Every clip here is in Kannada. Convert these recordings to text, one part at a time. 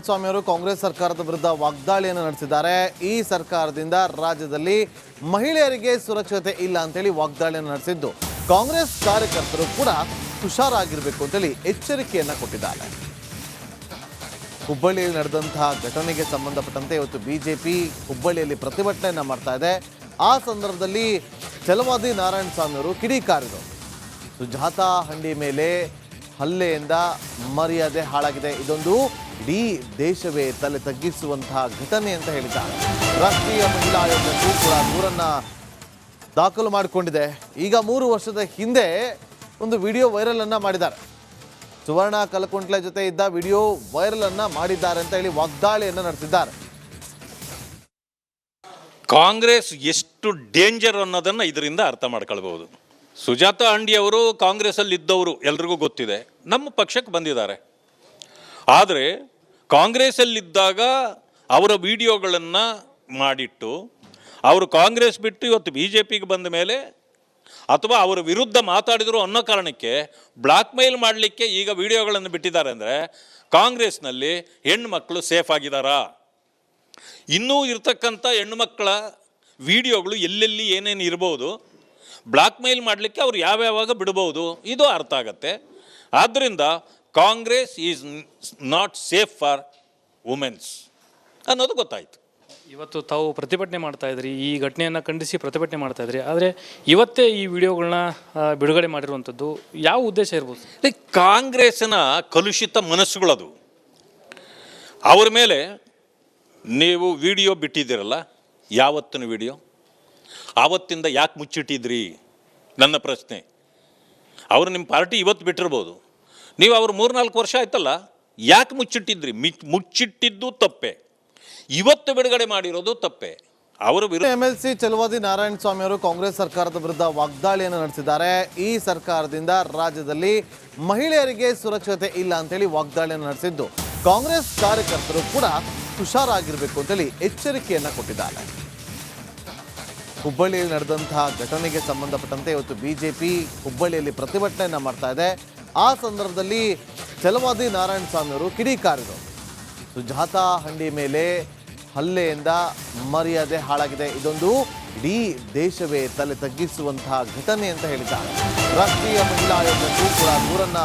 ನಾರಾಯಣಸ್ವಾಮಿ ಅವರು ಕಾಂಗ್ರೆಸ್ ಸರ್ಕಾರದ ವಿರುದ್ಧ ವಾಗ್ದಾಳಿಯನ್ನು ನಡೆಸಿದ್ದಾರೆ. ಈ ಸರ್ಕಾರದಿಂದ ರಾಜ್ಯದಲ್ಲಿ ಮಹಿಳೆಯರಿಗೆ ಸುರಕ್ಷತೆ ಇಲ್ಲ ಅಂತೇಳಿ ವಾಗ್ದಾಳಿಯನ್ನು ನಡೆಸಿದ್ದು, ಕಾಂಗ್ರೆಸ್ ಕಾರ್ಯಕರ್ತರು ಕೂಡ ಹುಷಾರಾಗಿರಬೇಕು ಅಂತೇಳಿ ಎಚ್ಚರಿಕೆಯನ್ನ ಕೊಟ್ಟಿದ್ದಾರೆ. ಹುಬ್ಬಳ್ಳಿಯಲ್ಲಿ ನಡೆದಂತಹ ಘಟನೆಗೆ ಸಂಬಂಧಪಟ್ಟಂತೆ ಇವತ್ತು ಬಿಜೆಪಿ ಹುಬ್ಬಳ್ಳಿಯಲ್ಲಿ ಪ್ರತಿಭಟನೆಯನ್ನ ಮಾಡ್ತಾ ಇದೆ. ಆ ಸಂದರ್ಭದಲ್ಲಿ ಛಲವಾದಿ ನಾರಾಯಣಸ್ವಾಮಿ ಅವರು ಕಿಡಿಕಾರಿದರು. ಸುಜಾತಾ ಹಂಡಿ ಮೇಲೆ ಹಲ್ಲೆಯಿಂದ ಮರ್ಯಾದೆ ಹಾಳಾಗಿದೆ, ಇದೊಂದು ಇಡೀ ದೇಶವೇ ತಲೆ ತಗ್ಗಿಸುವಂತಹ ಘಟನೆ ಅಂತ ಹೇಳಿದ್ದಾರೆ. ರಾಷ್ಟ್ರೀಯ ಮಹಿಳಾ ಆಯೋಗಕ್ಕೂ ಕೂಡ ದೂರನ್ನ ದಾಖಲು ಮಾಡಿಕೊಂಡಿದೆ. ಈಗ 3 ವರ್ಷದ ಹಿಂದೆ ಒಂದು ವಿಡಿಯೋ ವೈರಲ್ ಅನ್ನ ಮಾಡಿದ್ದಾರೆ. ಸುವರ್ಣ ಕಲಕುಂಟ್ಲೆ ಜೊತೆ ಇದ್ದ ವಿಡಿಯೋ ವೈರಲ್ ಅನ್ನ ಮಾಡಿದ್ದಾರೆ ಅಂತ ಹೇಳಿ ವಾಗ್ದಾಳಿಯನ್ನು ನಡೆಸಿದ್ದಾರೆ. ಕಾಂಗ್ರೆಸ್ ಎಷ್ಟು ಡೇಂಜರ್ ಅನ್ನೋದನ್ನು ಇದರಿಂದ ಅರ್ಥ ಮಾಡ್ಕೊಳ್ಬಹುದು. ಸುಜಾತಾ ಅಂಡಿ ಅವರು ಕಾಂಗ್ರೆಸ್ಸಲ್ಲಿ ಇದ್ದವರು ಎಲ್ರಿಗೂ ಗೊತ್ತಿದೆ, ನಮ್ಮ ಪಕ್ಷಕ್ಕೆ ಬಂದಿದ್ದಾರೆ. ಆದರೆ ಕಾಂಗ್ರೆಸ್ಸಲ್ಲಿದ್ದಾಗ ಅವರ ವಿಡಿಯೋಗಳನ್ನು ಮಾಡಿಟ್ಟು ಅವರು ಕಾಂಗ್ರೆಸ್ ಬಿಟ್ಟು ಇವತ್ತು ಬಿ ಜೆ ಪಿಗೆ ಬಂದ ಮೇಲೆ ಅಥವಾ ಅವರ ವಿರುದ್ಧ ಮಾತಾಡಿದರು ಅನ್ನೋ ಕಾರಣಕ್ಕೆ ಬ್ಲಾಕ್ ಮೇಲ್ ಮಾಡಲಿಕ್ಕೆ ಈಗ ವಿಡಿಯೋಗಳನ್ನು ಬಿಟ್ಟಿದ್ದಾರೆ. ಅಂದರೆ ಕಾಂಗ್ರೆಸ್ನಲ್ಲಿ ಹೆಣ್ಣುಮಕ್ಕಳು ಸೇಫ್ ಆಗಿದ್ದಾರಾ? ಇನ್ನೂ ಇರ್ತಕ್ಕಂಥ ಹೆಣ್ಣುಮಕ್ಕಳ ವಿಡಿಯೋಗಳು ಎಲ್ಲೆಲ್ಲಿ ಏನೇನು ಇರ್ಬೋದು, ಬ್ಲಾಕ್ ಮೇಲ್ ಮಾಡಲಿಕ್ಕೆ ಅವ್ರು ಯಾವ್ಯಾವಾಗ ಬಿಡ್ಬೋದು, ಇದು ಅರ್ಥ ಆಗತ್ತೆ. ಆದ್ದರಿಂದ Congress is not safe for women's ಅನ್ನೋದು ಗೊತ್ತಾಯಿತು. ಇವತ್ತು ತಾವು ಪ್ರತಿಭಟನೆ ಮಾಡ್ತಾ ಇದ್ರಿ, ಈ ಘಟನೆಯನ್ನು ಖಂಡಿಸಿ ಪ್ರತಿಭಟನೆ ಮಾಡ್ತಾ ಇದ್ರಿ. ಆದರೆ ಇವತ್ತೇ ಈ ವಿಡಿಯೋಗಳನ್ನ ಬಿಡುಗಡೆ ಮಾಡಿರುವಂಥದ್ದು ಯಾವ ಉದ್ದೇಶ ಇರ್ಬೋದು? ಕಾಂಗ್ರೆಸ್ಸಿನ ಕಲುಷಿತ ಮನಸ್ಸುಗಳದು. ಅವ್ರ ಮೇಲೆ ನೀವು ವಿಡಿಯೋ ಬಿಟ್ಟಿದ್ದೀರಲ್ಲ, ಯಾವತ್ತಿನ ವಿಡಿಯೋ, ಆವತ್ತಿಂದ ಯಾಕೆ ಮುಚ್ಚಿಟ್ಟಿದ್ರಿ ನನ್ನ ಪ್ರಶ್ನೆ. ಅವರು ನಿಮ್ಮ ಪಾರ್ಟಿ ಇವತ್ತು ಬಿಟ್ಟಿರ್ಬೋದು, ನೀವು ಅವ್ರು 3-4 ವರ್ಷ ಆಯ್ತಲ್ಲ, ಯಾಕೆ ಮುಚ್ಚಿಟ್ಟಿದ್ರಿ? ಮುಚ್ಚಿಟ್ಟಿದ್ದು ತಪ್ಪೆ, ಇವತ್ತು ಬಿಡುಗಡೆ ಮಾಡಿರೋದು ತಪ್ಪೆ. ಅವರು MLC ಛಲವಾದಿ ನಾರಾಯಣಸ್ವಾಮಿ ಅವರು ಕಾಂಗ್ರೆಸ್ ಸರ್ಕಾರದ ವಿರುದ್ಧ ವಾಗ್ದಾಳಿಯನ್ನು ನಡೆಸಿದ್ದಾರೆ. ಈ ಸರ್ಕಾರದಿಂದ ರಾಜ್ಯದಲ್ಲಿ ಮಹಿಳೆಯರಿಗೆ ಸುರಕ್ಷತೆ ಇಲ್ಲ ಅಂತೇಳಿ ವಾಗ್ದಾಳಿಯನ್ನು ನಡೆಸಿದ್ದು, ಕಾಂಗ್ರೆಸ್ ಕಾರ್ಯಕರ್ತರು ಕೂಡ ಹುಷಾರಾಗಿರಬೇಕು ಅಂತೇಳಿ ಎಚ್ಚರಿಕೆಯನ್ನ ಕೊಟ್ಟಿದ್ದಾರೆ. ಹುಬ್ಬಳ್ಳಿಯಲ್ಲಿ ನಡೆದಂತಹ ಘಟನೆಗೆ ಸಂಬಂಧಪಟ್ಟಂತೆ ಇವತ್ತು ಬಿಜೆಪಿ ಹುಬ್ಬಳ್ಳಿಯಲ್ಲಿ ಪ್ರತಿಭಟನೆಯನ್ನ ಮಾಡ್ತಾ ಇದೆ. ಆ ಸಂದರ್ಭದಲ್ಲಿ ಛಲವಾದಿ ನಾರಾಯಣಸ್ವಾಮಿ ಅವರು ಕಿಡಿಕಾರಿದರು. ಸುಜಾತಾ ಹಂಡಿ ಮೇಲೆ ಹಲ್ಲೆಯಿಂದ ಮರ್ಯಾದೆ ಹಾಳಾಗಿದೆ, ಇದೊಂದು ಇಡೀ ದೇಶವೇ ತಲೆ ತಗ್ಗಿಸುವಂತಹ ಘಟನೆ ಅಂತ ಹೇಳಿದ್ದಾರೆ. ರಾಷ್ಟ್ರೀಯ ಮಹಿಳಾ ಆಯೋಗಕ್ಕೂ ಕೂಡ ದೂರನ್ನ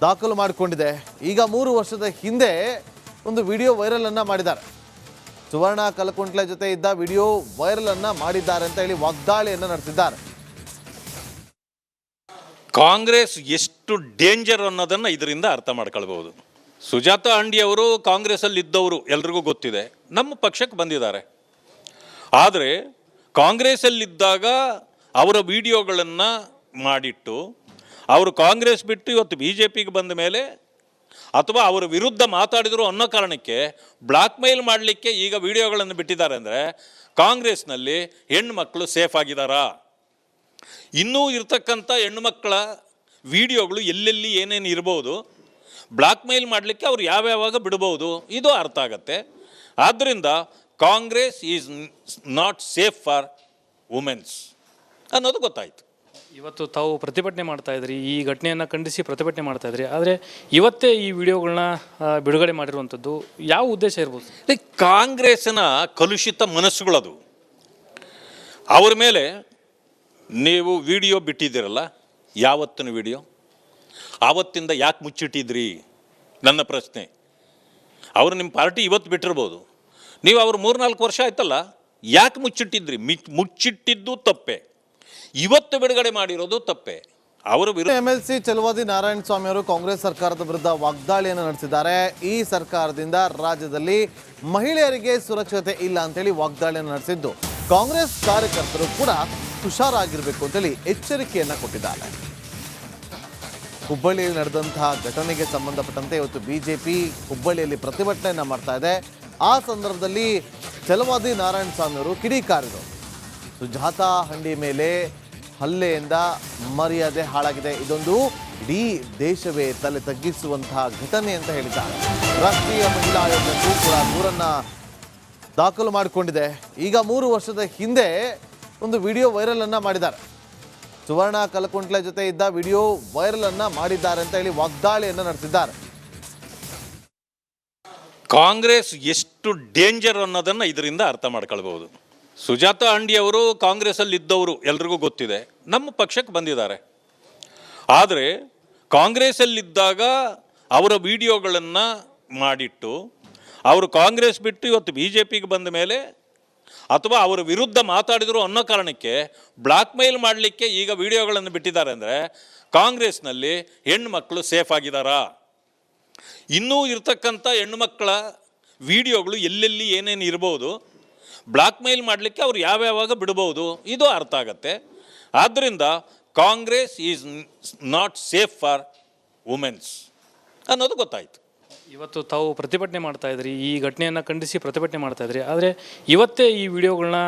ದಾಖಲು ಮಾಡಿಕೊಂಡಿದೆ. ಈಗ 3 ವರ್ಷದ ಹಿಂದೆ ಒಂದು ವಿಡಿಯೋ ವೈರಲ್ ಅನ್ನ ಮಾಡಿದ್ದಾರೆ. ಸುವರ್ಣ ಕಲಕುಂಟ್ಲೆ ಜೊತೆ ಇದ್ದ ವಿಡಿಯೋ ವೈರಲ್ ಅನ್ನ ಮಾಡಿದ್ದಾರೆ ಅಂತ ಹೇಳಿ ವಾಗ್ದಾಳಿಯನ್ನು ನಡೆಸಿದ್ದಾರೆ. ಕಾಂಗ್ರೆಸ್ ಎಷ್ಟು ಡೇಂಜರ್ ಅನ್ನೋದನ್ನು ಇದರಿಂದ ಅರ್ಥ ಮಾಡ್ಕೊಳ್ಬಹುದು. ಸುಜಾತಾ ಅಂಡಿ ಅವರು ಕಾಂಗ್ರೆಸ್ಸಲ್ಲಿ ಇದ್ದವರು ಎಲ್ರಿಗೂ ಗೊತ್ತಿದೆ, ನಮ್ಮ ಪಕ್ಷಕ್ಕೆ ಬಂದಿದ್ದಾರೆ. ಆದರೆ ಕಾಂಗ್ರೆಸ್ಸಲ್ಲಿದ್ದಾಗ ಅವರ ವಿಡಿಯೋಗಳನ್ನು ಮಾಡಿಟ್ಟು ಅವರು ಕಾಂಗ್ರೆಸ್ ಬಿಟ್ಟು ಇವತ್ತು ಬಿ ಜೆ ಪಿಗೆ ಬಂದ ಮೇಲೆ ಅಥವಾ ಅವರ ವಿರುದ್ಧ ಮಾತಾಡಿದರು ಅನ್ನೋ ಕಾರಣಕ್ಕೆ ಬ್ಲಾಕ್ ಮೇಲ್ ಮಾಡಲಿಕ್ಕೆ ಈಗ ವಿಡಿಯೋಗಳನ್ನು ಬಿಟ್ಟಿದ್ದಾರೆ. ಅಂದರೆ ಕಾಂಗ್ರೆಸ್ನಲ್ಲಿ ಹೆಣ್ಣುಮಕ್ಕಳು ಸೇಫ್ ಆಗಿದ್ದಾರಾ? ಇನ್ನೂ ಇರ್ತಕ್ಕಂಥ ಹೆಣ್ಣುಮಕ್ಕಳ ವಿಡಿಯೋಗಳು ಎಲ್ಲೆಲ್ಲಿ ಏನೇನು ಇರ್ಬೋದು, ಬ್ಲಾಕ್ ಮೇಲ್ ಮಾಡಲಿಕ್ಕೆ ಅವ್ರು ಯಾವ್ಯಾವಾಗ ಬಿಡ್ಬೋದು, ಇದು ಅರ್ಥ ಆಗತ್ತೆ. ಆದ್ದರಿಂದ Congress is not safe for women's ಅನ್ನೋದು ಗೊತ್ತಾಯಿತು. ಇವತ್ತು ತಾವು ಪ್ರತಿಭಟನೆ ಮಾಡ್ತಾ ಇದ್ರಿ, ಈ ಘಟನೆಯನ್ನು ಖಂಡಿಸಿ ಪ್ರತಿಭಟನೆ ಮಾಡ್ತಾ ಇದ್ರಿ. ಆದರೆ ಇವತ್ತೇ ಈ ವಿಡಿಯೋಗಳನ್ನ ಬಿಡುಗಡೆ ಮಾಡಿರುವಂಥದ್ದು ಯಾವ ಉದ್ದೇಶ ಇರ್ಬೋದು? ಕಾಂಗ್ರೆಸ್ಸಿನ ಕಲುಷಿತ ಮನಸ್ಸುಗಳದು. ಅವ್ರ ಮೇಲೆ ನೀವು ವಿಡಿಯೋ ಬಿಟ್ಟಿದ್ದೀರಲ್ಲ, ಯಾವತ್ತಿನ ವಿಡಿಯೋ, ಆವತ್ತಿಂದ ಯಾಕೆ ಮುಚ್ಚಿಟ್ಟಿದ್ರಿ ನನ್ನ ಪ್ರಶ್ನೆ. ಅವರು ನಿಮ್ಮ ಪಾರ್ಟಿ ಇವತ್ತು ಬಿಟ್ಟಿರ್ಬೋದು, ನೀವು ಅವ್ರು 3-4 ವರ್ಷ ಆಯ್ತಲ್ಲ, ಯಾಕೆ ಮುಚ್ಚಿಟ್ಟಿದ್ರಿ? ಮುಚ್ಚಿಟ್ಟಿದ್ದು ತಪ್ಪೆ, ಇವತ್ತು ಬಿಡುಗಡೆ ಮಾಡಿರೋದು ತಪ್ಪೆ. ಅವರು MLC ಛಲವಾದಿ ನಾರಾಯಣಸ್ವಾಮಿ ಅವರು ಕಾಂಗ್ರೆಸ್ ಸರ್ಕಾರದ ವಿರುದ್ಧ ವಾಗ್ದಾಳಿಯನ್ನು ನಡೆಸಿದ್ದಾರೆ. ಈ ಸರ್ಕಾರದಿಂದ ರಾಜ್ಯದಲ್ಲಿ ಮಹಿಳೆಯರಿಗೆ ಸುರಕ್ಷತೆ ಇಲ್ಲ ಅಂತೇಳಿ ವಾಗ್ದಾಳಿಯನ್ನು ನಡೆಸಿದ್ದು, ಕಾಂಗ್ರೆಸ್ ಕಾರ್ಯಕರ್ತರು ಕೂಡ ಹುಷಾರಾಗಿರಬೇಕು ಅಂತೇಳಿ ಎಚ್ಚರಿಕೆಯನ್ನ ಕೊಟ್ಟಿದ್ದಾರೆ. ಹುಬ್ಬಳ್ಳಿಯಲ್ಲಿ ನಡೆದಂತಹ ಘಟನೆಗೆ ಸಂಬಂಧಪಟ್ಟಂತೆ ಇವತ್ತು ಬಿಜೆಪಿ ಹುಬ್ಬಳ್ಳಿಯಲ್ಲಿ ಪ್ರತಿಭಟನೆಯನ್ನ ಮಾಡ್ತಾ ಇದೆ. ಆ ಸಂದರ್ಭದಲ್ಲಿ ಛಲವಾದಿ ನಾರಾಯಣಸ್ವಾಮಿ ಅವರು ಕಿಡಿಕಾರಿದರು. ಸುಜಾತಾ ಹಂಡಿ ಮೇಲೆ ಹಲ್ಲೆಯಿಂದ ಮರ್ಯಾದೆ ಹಾಳಾಗಿದೆ, ಇದೊಂದು ಇಡೀ ದೇಶವೇ ತಲೆ ತಗ್ಗಿಸುವಂತಹ ಘಟನೆ ಅಂತ ಹೇಳಿದ್ದಾರೆ. ರಾಷ್ಟ್ರೀಯ ಮಹಿಳಾ ಆಯೋಗಕ್ಕೂ ಕೂಡ ದೂರನ್ನ ದಾಖಲು ಮಾಡಿಕೊಂಡಿದೆ. ಈಗ 3 ವರ್ಷದ ಹಿಂದೆ ಒಂದು ವಿಡಿಯೋ ವೈರಲ್ ಅನ್ನ ಮಾಡಿದ್ದಾರೆ. ಸುವರ್ಣ ಕಲಕುಂಟ್ಲೆ ಜೊತೆ ಇದ್ದ ವಿಡಿಯೋ ವೈರಲ್ ಅನ್ನ ಮಾಡಿದ್ದಾರೆ ಅಂತ ಹೇಳಿ ವಾಗ್ದಾಳಿಯನ್ನು ನಡೆಸಿದ್ದಾರೆ. ಕಾಂಗ್ರೆಸ್ ಎಷ್ಟು ಡೇಂಜರ್ ಅನ್ನೋದನ್ನು ಇದರಿಂದ ಅರ್ಥ ಮಾಡ್ಕೊಳ್ಬೋದು. ಸುಜಾತ ಅಂಡಿಯವರು ಕಾಂಗ್ರೆಸ್ಸಲ್ಲಿ ಇದ್ದವರು ಎಲ್ರಿಗೂ ಗೊತ್ತಿದೆ, ನಮ್ಮ ಪಕ್ಷಕ್ಕೆ ಬಂದಿದ್ದಾರೆ. ಆದರೆ ಕಾಂಗ್ರೆಸ್ಸಲ್ಲಿದ್ದಾಗ ಅವರ ವಿಡಿಯೋಗಳನ್ನು ಮಾಡಿಟ್ಟು ಅವರು ಕಾಂಗ್ರೆಸ್ ಬಿಟ್ಟು ಇವತ್ತು ಬಿ ಜೆ ಪಿಗೆ ಬಂದ ಮೇಲೆ ಅಥವಾ ಅವರ ವಿರುದ್ಧ ಮಾತಾಡಿದರು ಅನ್ನೋ ಕಾರಣಕ್ಕೆ ಬ್ಲಾಕ್ ಮೇಲ್ ಮಾಡಲಿಕ್ಕೆ ಈಗ ವಿಡಿಯೋಗಳನ್ನು ಬಿಟ್ಟಿದ್ದಾರೆ. ಅಂದರೆ ಕಾಂಗ್ರೆಸ್ನಲ್ಲಿ ಹೆಣ್ಣುಮಕ್ಕಳು ಸೇಫ್ ಆಗಿದ್ದಾರಾ? ಇನ್ನೂ ಇರ್ತಕ್ಕಂಥ ಹೆಣ್ಣುಮಕ್ಕಳ ವಿಡಿಯೋಗಳು ಎಲ್ಲೆಲ್ಲಿ ಏನೇನು ಇರ್ಬೋದು, ಬ್ಲಾಕ್ ಮೇಲ್ ಮಾಡಲಿಕ್ಕೆ ಅವ್ರು ಯಾವ್ಯಾವಾಗ ಬಿಡ್ಬೋದು, ಇದು ಅರ್ಥ ಆಗತ್ತೆ. ಆದ್ದರಿಂದ Congress is not safe for women's ಅನ್ನೋದು ಗೊತ್ತಾಯಿತು. ಇವತ್ತು ತಾವು ಪ್ರತಿಭಟನೆ ಮಾಡ್ತಾ ಇದ್ರಿ, ಈ ಘಟನೆಯನ್ನು ಖಂಡಿಸಿ ಪ್ರತಿಭಟನೆ ಮಾಡ್ತಾ ಇದ್ರಿ, ಆದರೆ ಇವತ್ತೇ ಈ ವಿಡಿಯೋಗಳನ್ನ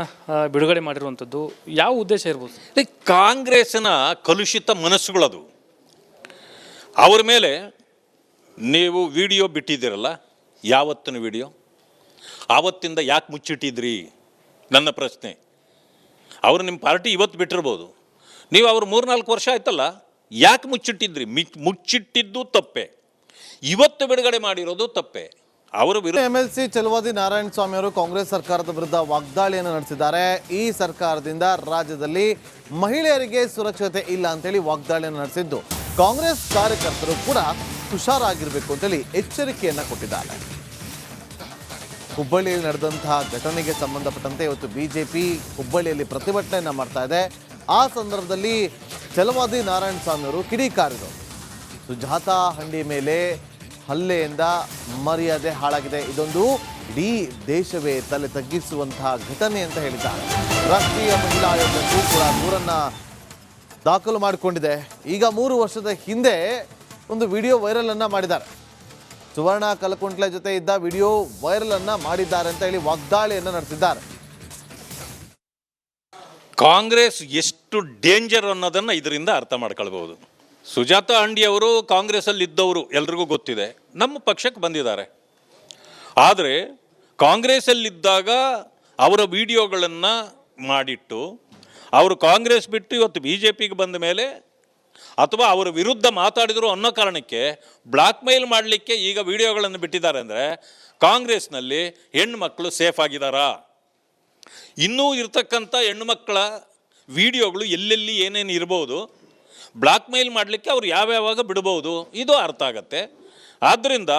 ಬಿಡುಗಡೆ ಮಾಡಿರುವಂಥದ್ದು ಯಾವ ಉದ್ದೇಶ ಇರ್ಬೋದು? ಕಾಂಗ್ರೆಸ್ಸಿನ ಕಲುಷಿತ ಮನಸ್ಸುಗಳದು. ಅವ್ರ ಮೇಲೆ ನೀವು ವಿಡಿಯೋ ಬಿಟ್ಟಿದ್ದೀರಲ್ಲ, ಯಾವತ್ತಿನ ವಿಡಿಯೋ, ಆವತ್ತಿಂದ ಯಾಕೆ ಮುಚ್ಚಿಟ್ಟಿದ್ರಿ ನನ್ನ ಪ್ರಶ್ನೆ. ಅವರು ನಿಮ್ಮ ಪಾರ್ಟಿ ಇವತ್ತು ಬಿಟ್ಟಿರ್ಬೋದು, ನೀವು ಅವ್ರು 3-4 ವರ್ಷ ಆಯ್ತಲ್ಲ, ಯಾಕೆ ಮುಚ್ಚಿಟ್ಟಿದ್ರಿ? ಮುಚ್ಚಿಟ್ಟಿದ್ದು ತಪ್ಪೆ, ಇವತ್ತು ಬಿಡುಗಡೆ ಮಾಡಿರೋದು ತಪ್ಪೆ. ಅವರು MLC ಛಲವಾದಿ ನಾರಾಯಣ ಸ್ವಾಮಿ ಅವರು ಕಾಂಗ್ರೆಸ್ ಸರ್ಕಾರದ ವಿರುದ್ಧ ವಾಗ್ದಾಳಿಯನ್ನು ನಡೆಸಿದ್ದಾರೆ. ಈ ಸರ್ಕಾರದಿಂದ ರಾಜ್ಯದಲ್ಲಿ ಮಹಿಳೆಯರಿಗೆ ಸುರಕ್ಷತೆ ಇಲ್ಲ ಅಂತೇಳಿ ವಾಗ್ದಾಳಿಯನ್ನು ನಡೆಸಿದ್ದು, ಕಾಂಗ್ರೆಸ್ ಕಾರ್ಯಕರ್ತರು ಕೂಡ ಹುಷಾರಾಗಿರಬೇಕು ಅಂತೇಳಿ ಎಚ್ಚರಿಕೆಯನ್ನು ಕೊಟ್ಟಿದ್ದಾರೆ. ಹುಬ್ಬಳ್ಳಿಯಲ್ಲಿ ನಡೆದಂತಹ ಘಟನೆಗೆ ಸಂಬಂಧಪಟ್ಟಂತೆ ಇವತ್ತು ಬಿಜೆಪಿ ಹುಬ್ಬಳ್ಳಿಯಲ್ಲಿ ಪ್ರತಿಭಟನೆಯನ್ನು ಮಾಡ್ತಾ ಇದೆ. ಆ ಸಂದರ್ಭದಲ್ಲಿ ಛಲವಾದಿ ನಾರಾಯಣ ಸ್ವಾಮಿ ಅವರು ಕಿಡಿಕಾರಿದರು. ಸುಜಾತಾ ಹಂಡಿ ಮೇಲೆ ಹಲ್ಲೆಯಿಂದ ಮರ್ಯಾದೆ ಹಾಳಾಗಿದೆ, ಇದೊಂದು ಇಡೀ ದೇಶವೇ ತಲೆ ತಗ್ಗಿಸುವಂತಹ ಘಟನೆ ಅಂತ ಹೇಳಿದ್ದಾರೆ. ರಾಷ್ಟ್ರೀಯ ಮಹಿಳಾ ಆಯೋಗಕ್ಕೂ ಕೂಡ ದೂರನ್ನು ದಾಖಲು ಮಾಡಿಕೊಂಡಿದೆ. ಈಗ 3 ವರ್ಷದ ಹಿಂದೆ ಒಂದು ವಿಡಿಯೋ ವೈರಲ್ ಅನ್ನ ಮಾಡಿದ್ದಾರೆ. ಸುವರ್ಣ ಕಲಕುಂಟ್ಲೆ ಜೊತೆ ಇದ್ದ ವಿಡಿಯೋ ವೈರಲ್ ಅನ್ನ ಮಾಡಿದ್ದಾರೆ ಅಂತ ಹೇಳಿ ವಾಗ್ದಾಳಿಯನ್ನು ನಡೆಸಿದ್ದಾರೆ. ಕಾಂಗ್ರೆಸ್ ಎಷ್ಟು ಡೇಂಜರ್ ಅನ್ನೋದನ್ನು ಇದರಿಂದ ಅರ್ಥ ಮಾಡ್ಕೊಳ್ಬೋದು. ಸುಜಾತ ಅಂಡಿಯವರು ಕಾಂಗ್ರೆಸ್ಸಲ್ಲಿ ಇದ್ದವರು ಎಲ್ರಿಗೂ ಗೊತ್ತಿದೆ, ನಮ್ಮ ಪಕ್ಷಕ್ಕೆ ಬಂದಿದ್ದಾರೆ. ಆದರೆ ಕಾಂಗ್ರೆಸ್ಸಲ್ಲಿದ್ದಾಗ ಅವರ ವಿಡಿಯೋಗಳನ್ನು ಮಾಡಿಟ್ಟು ಅವರು ಕಾಂಗ್ರೆಸ್ ಬಿಟ್ಟು ಇವತ್ತು ಬಿ ಜೆ ಪಿಗೆ ಬಂದ ಮೇಲೆ ಅಥವಾ ಅವರ ವಿರುದ್ಧ ಮಾತಾಡಿದರು ಅನ್ನೋ ಕಾರಣಕ್ಕೆ ಬ್ಲಾಕ್ ಮೇಲ್ ಮಾಡಲಿಕ್ಕೆ ಈಗ ವಿಡಿಯೋಗಳನ್ನು ಬಿಟ್ಟಿದ್ದಾರೆ. ಅಂದರೆ ಕಾಂಗ್ರೆಸ್ನಲ್ಲಿ ಹೆಣ್ಣುಮಕ್ಕಳು ಸೇಫ್ ಆಗಿದ್ದಾರಾ? ಇನ್ನೂ ಇರ್ತಕ್ಕಂಥ ಹೆಣ್ಣುಮಕ್ಕಳ ವಿಡಿಯೋಗಳು ಎಲ್ಲೆಲ್ಲಿ ಏನೇನು ಇರ್ಬೋದು, ಬ್ಲಾಕ್ ಮೇಲ್ ಮಾಡಲಿಕ್ಕೆ ಅವ್ರು ಯಾವ್ಯಾವಾಗ ಬಿಡ್ಬೋದು, ಇದು ಅರ್ಥ ಆಗತ್ತೆ. ಆದ್ದರಿಂದ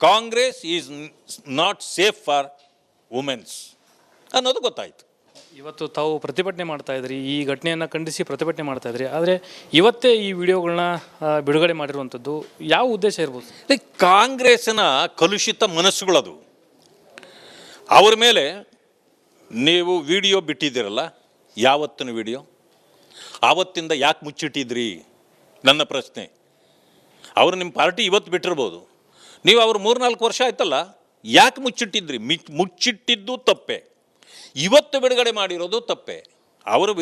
Congress is not safe for women's ಅನ್ನೋದು ಗೊತ್ತಾಯಿತು. ಇವತ್ತು ತಾವು ಪ್ರತಿಭಟನೆ ಮಾಡ್ತಾ ಇದ್ರಿ, ಈ ಘಟನೆಯನ್ನು ಖಂಡಿಸಿ ಪ್ರತಿಭಟನೆ ಮಾಡ್ತಾ ಇದ್ರಿ, ಆದರೆ ಇವತ್ತೇ ಈ ವಿಡಿಯೋಗಳನ್ನ ಬಿಡುಗಡೆ ಮಾಡಿರುವಂಥದ್ದು ಯಾವ ಉದ್ದೇಶ ಇರ್ಬೋದು? ಕಾಂಗ್ರೆಸ್ಸಿನ ಕಲುಷಿತ ಮನಸ್ಸುಗಳದು. ಅವ್ರ ಮೇಲೆ ನೀವು ವಿಡಿಯೋ ಬಿಟ್ಟಿದ್ದೀರಲ್ಲ, ಯಾವತ್ತಿನ ವಿಡಿಯೋ, ಆವತ್ತಿಂದ ಯಾಕೆ ಮುಚ್ಚಿಟ್ಟಿದ್ರಿ ನನ್ನ ಪ್ರಶ್ನೆ. ಅವರು ನಿಮ್ಮ ಪಾರ್ಟಿ ಇವತ್ತು ಬಿಟ್ಟಿರ್ಬೋದು, ನೀವು ಅವ್ರು 3-4 ವರ್ಷ ಆಯ್ತಲ್ಲ, ಯಾಕೆ ಮುಚ್ಚಿಟ್ಟಿದ್ರಿ? ಮುಚ್ಚಿಟ್ಟಿದ್ದು ತಪ್ಪೆ, ಇವತ್ತು ಬಿಡುಗಡೆ ಮಾಡಿರೋದು ತಪ್ಪೆ. ಅವರು